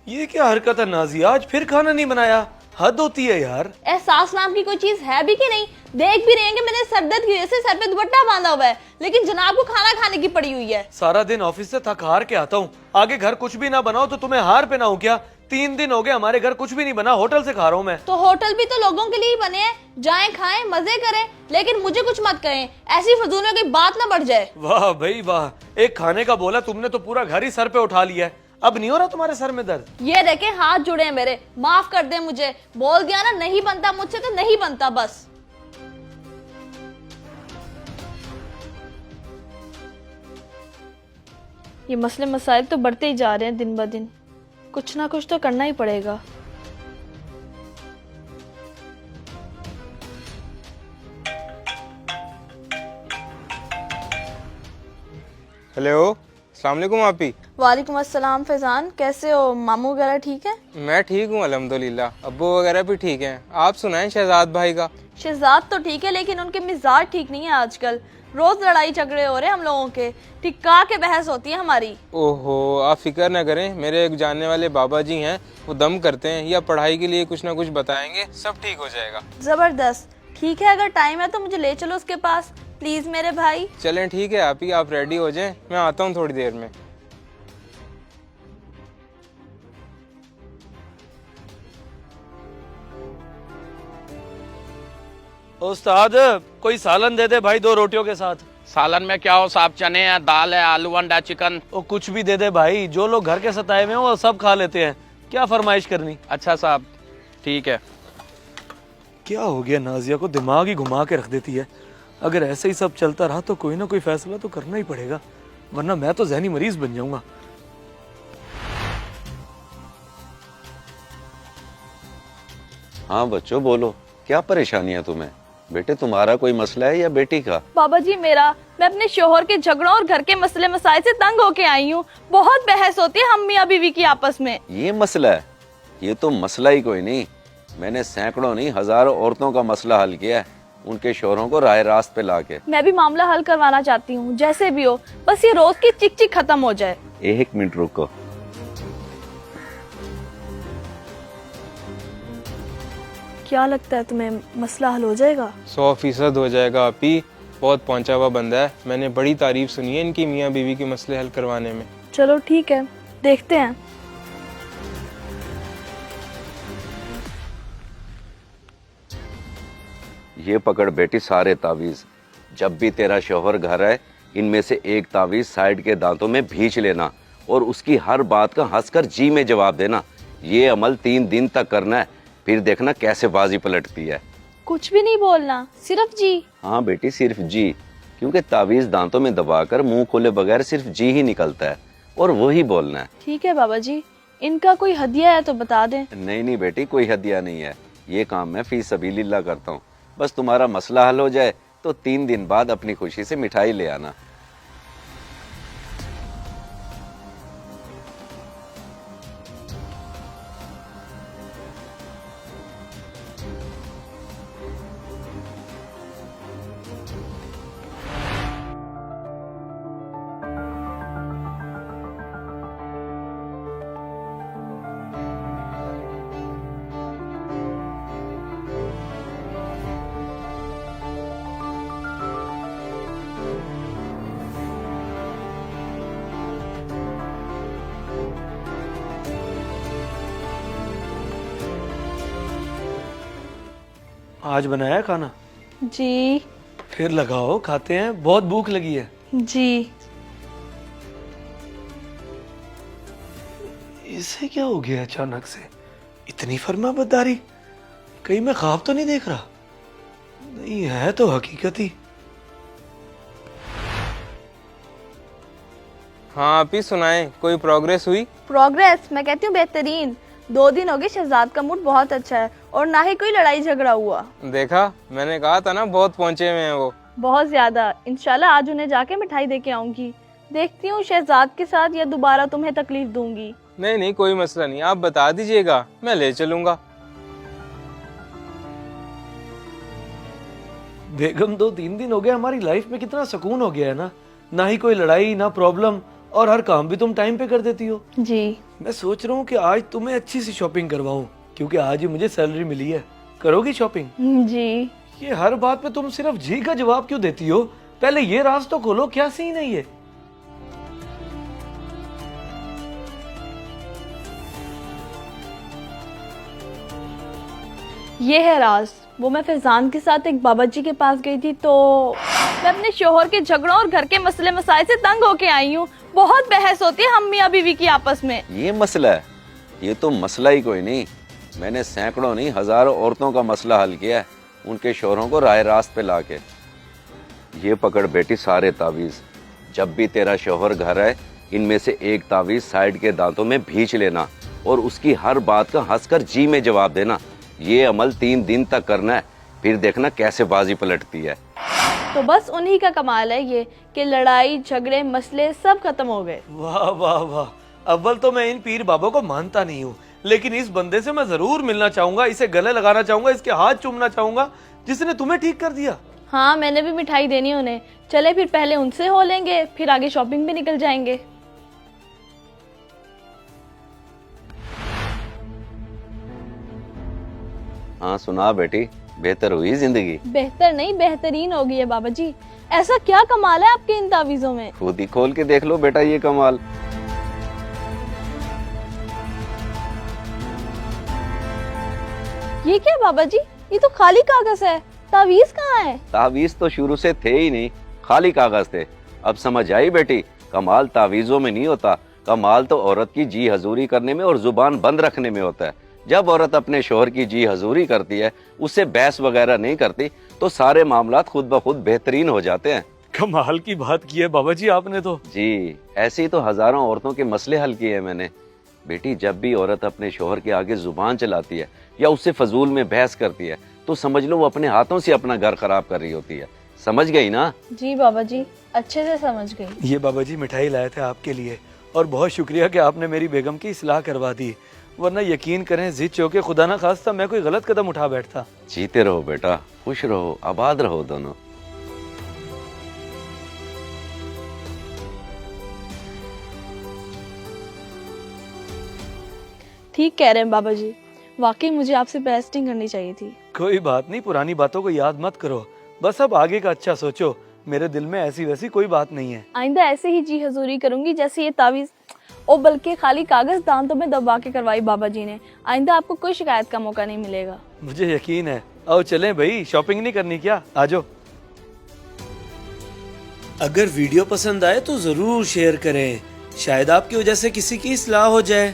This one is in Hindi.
ये क्या हरकत है नाजिया, आज फिर खाना नहीं बनाया? हद होती है यार। एहसास नाम की कोई चीज है भी कि नहीं? देख भी रहे हैं कि मैंने सर दर्द की वजह से सर पे दुपट्टा बांधा हुआ है, लेकिन जनाब को खाना खाने की पड़ी हुई है। सारा दिन ऑफिस से थक हार के आता हूँ, आगे घर कुछ भी ना बनाओ तो तुम्हें हार पे ना हो क्या? 3 दिन हो गए हमारे घर कुछ भी नहीं बना, होटल से खा रहा हूँ मैं। तो होटल भी तो लोगों के लिए ही बने हैं, जाएं खाएं मजे करें, लेकिन मुझे कुछ मत कहें, ऐसी फजूलों की बात ना बढ़ जाए। वाह भाई वाह, एक खाने का बोला तुमने तो पूरा घर ही सर पे उठा लिया है। अब नहीं हो रहा तुम्हारे सर में दर्द? ये देखे हाथ जुड़े हैं मेरे, माफ कर दे मुझे, बोल दिया ना नहीं बनता मुझसे तो नहीं बनता बस। ये मसले मसाइल तो बढ़ते ही जा रहे हैं दिन ब दिन, कुछ ना कुछ तो करना ही पड़ेगा। हेलो, अस्सलाम वालेकुम आपी। वालेकुम अस्सलाम फैजान, कैसे हो? मामू वगैरह ठीक है? मैं ठीक हूँ अल्हम्दुलिल्लाह, अब्बू वगैरह भी ठीक हैं। आप सुनाएं शहजाद भाई का। शहजाद तो ठीक है, लेकिन उनके मिजाज ठीक नहीं है आजकल, रोज लड़ाई झगड़े हो रहे हैं हम लोगों के, टिक्का के बहस होती है हमारी। ओहो, आप फिक्र न करें, मेरे एक जानने वाले बाबा जी हैं, वो दम करते हैं या पढ़ाई के लिए कुछ ना कुछ बताएंगे, सब ठीक हो जाएगा। जबरदस्त, ठीक है, अगर टाइम है तो मुझे ले चलो उसके पास प्लीज मेरे भाई। चलें ठीक है आपी, आप रेडी हो जाएं, मैं आता हूँ थोड़ी देर में। उस्ताद कोई सालन दे दे भाई, 2 रोटियों के साथ। सालन में क्या हो साहब? चने हैं, दाल है, आलू अंडा चिकन। ओ कुछ भी दे दे भाई, जो लोग घर के सताए हुए हैं वो सब खा लेते हैं, क्या फरमाइश करनी? अच्छा साहब ठीक है। क्या हो गया नाजिया को, दिमाग ही घुमा के रख देती है। अगर ऐसे ही सब चलता रहा तो कोई ना कोई फैसला तो करना ही पड़ेगा, वरना मैं तो जहनी मरीज बन जाऊंगा। हाँ बच्चों बोलो, क्या परेशानी है तुम्हें? बेटे तुम्हारा कोई मसला है या बेटी का? बाबा जी मेरा, मैं अपने शोहर के झगड़ों और घर के मसले मसाइल से तंग होके आई हूँ, बहुत बहस होती है हम मियाँ बीवी की आपस में। ये मसला है? ये तो मसला ही कोई नहीं, मैंने सैकड़ों नहीं हजारों औरतों का मसला हल किया है, उनके शोहरों को राह रास्त पे लाके। मैं भी मामला हल करवाना चाहती हूँ, जैसे भी हो, बस ये रोज की चिक चिक खत्म हो जाए। 1 मिनट रुको। क्या लगता है तुम्हें, मसला हल हो जाएगा? 100% हो जाएगा आपी, बहुत पहुँचा हुआ बंदा है, मैंने बड़ी तारीफ सुनी है इनकी मियाँ बीवी के मसले हल करवाने में। चलो ठीक है, देखते हैं। ये पकड़ बेटी सारे तावीज, जब भी तेरा शोहर घर आए इनमें से एक तावीज साइड के दांतों में भींच लेना और उसकी हर बात का हंसकर जी में जवाब देना। ये अमल 3 दिन तक करना है, फिर देखना कैसे बाजी पलटती है। कुछ भी नहीं बोलना, सिर्फ जी? हाँ बेटी सिर्फ जी, क्योंकि तावीज दांतों में दबाकर मुंह खोले बगैर सिर्फ जी ही निकलता है और वो ही बोलना है। ठीक है बाबा जी, इनका कोई हदिया है तो बता दें। नहीं नहीं बेटी, कोई हदिया नहीं है, ये काम मैं फी सबीलिल्लाह करता हूँ। बस तुम्हारा मसला हल हो जाए तो 3 दिन बाद अपनी खुशी से मिठाई ले आना। आज बनाया है खाना? जी। फिर लगाओ, खाते हैं, बहुत भूख लगी है। जी। इसे क्या हो गया अचानक से, इतनी फरमाबरदारी? कहीं मैं ख्वाब तो नहीं देख रहा? नहीं है तो हकीकत ही। हाँ आपी सुनाएं, कोई प्रोग्रेस हुई? प्रोग्रेस? मैं कहती हूँ बेहतरीन। 2 दिन हो गए, शहजाद का मूड बहुत अच्छा है और ना ही कोई लड़ाई झगड़ा हुआ। देखा, मैंने कहा था ना बहुत पहुँचे हुए हैं वो। बहुत ज्यादा। इंशाल्लाह आज उन्हें जाके मिठाई दे के आऊंगी। देखती हूँ शहजाद के साथ या दोबारा तुम्हें तकलीफ दूंगी। नहीं नहीं कोई मसला नहीं, आप बता दीजिएगा, मैं ले चलूंगा। बेगम 2-3 दिन हो गए, हमारी लाइफ में कितना सुकून हो गया है ना ही कोई लड़ाई ना प्रॉब्लम, और हर काम भी तुम टाइम पे कर देती हो। जी। मैं सोच रहा हूँ कि आज तुम्हें अच्छी सी शॉपिंग करवाऊं, क्योंकि आज ही मुझे सैलरी मिली है। करोगी शॉपिंग? जी। ये हर बात पे तुम सिर्फ जी का जवाब क्यों देती हो? पहले ये राज तो खोलो, क्या सीन है ये? ये है राज। वो मैं फैजान के साथ एक बाबा जी के पास गई थी, तो मैं अपने शोहर के झगड़ों और घर के मसले मसाइल से तंग होके आई हूँ। बहुत बहस होती है हम मियाँ बीवी की आपस में। ये मसला है? ये तो मसला ही कोई नहीं। मैंने सैकड़ों नहीं हजारों औरतों का मसला हल किया है, उनके शोहरों को राह रास्त पे लाके। ये पकड़ बेटी सारे तावीज। जब भी तेरा शोहर घर आए, इनमें से एक तावीज साइड के दांतों में भींच लेना और उसकी हर बात का हंसकर जी में जवाब देना। ये अमल 3 दिन तक करना है, फिर देखना कैसे बाजी पलटती है। तो बस उन्हीं का कमाल है ये कि लड़ाई झगड़े मसले सब खत्म हो गए। वाह वाह वाह। अव्वल तो मैं इन पीर बाबों को मानता नहीं हूँ, लेकिन इस बंदे से मैं जरूर मिलना चाहूंगा, इसे गले लगाना चाहूंगा, इसके हाथ चूमना चाहूंगा जिसने तुम्हें ठीक कर दिया। हाँ, मैंने भी मिठाई देनी उन्हें। चले फिर पहले उनसे हो लेंगे, फिर आगे शॉपिंग भी निकल जाएंगे। हाँ सुना बेटी, बेहतर हुई जिंदगी? बेहतर नहीं, बेहतरीन हो गई है बाबा जी। ऐसा क्या कमाल है आपके इन तावीजों में? खुद ही खोल के देख लो बेटा ये कमाल। ये क्या बाबा जी? ये तो खाली कागज है, तावीज कहाँ है? तावीज तो शुरू से थे ही नहीं, खाली कागज थे। अब समझ आई बेटी, कमाल तावीजों में नहीं होता, कमाल तो औरत की जी हजूरी करने में और जुबान बंद रखने में होता है। जब औरत अपने शोहर की जी हजूरी करती है, उससे बहस वगैरह नहीं करती, तो सारे मामलात खुद ब खुद बेहतरीन हो जाते हैं। कमाल की बात की है बाबा जी आपने तो। जी, ऐसे ही तो हजारों औरतों के मसले हल किए हैं मैंने। बेटी, जब भी औरत अपने शोहर के आगे जुबान चलाती है या उससे फजूल में बहस करती है, तो समझ लो वो अपने हाथों से अपना घर खराब कर रही होती है। समझ गई ना? जी बाबा जी, अच्छे से समझ गई। ये बाबा जी मिठाई लाए थे आपके लिए, और बहुत शुक्रिया कि आपने मेरी बेगम की इस्लाह करवा दी, वरना यकीन करें जिद चौके खुदा ना खास्ता मैं कोई गलत कदम उठा बैठता। जीते रहो बेटा, खुश रहो, आबाद रहो दोनों। ठीक कह रहे हैं बाबा जी, वाकई मुझे आपसे बहस नहीं करनी चाहिए थी। कोई बात नहीं, पुरानी बातों को याद मत करो, बस अब आगे का अच्छा सोचो। मेरे दिल में ऐसी वैसी कोई बात नहीं है। आइंदा ऐसे ही जी हजूरी करूंगी जैसे ये तावीज, ओ बल्कि खाली कागज दांतों में दबा के करवाई बाबा जी ने। आइंदा आपको कोई शिकायत का मौका नहीं मिलेगा। मुझे यकीन है। आओ चलें भाई, शॉपिंग नहीं करनी क्या? आजो। अगर वीडियो पसंद आए तो जरूर शेयर करें, शायद आपकी वजह से किसी की इस्लाह हो जाए।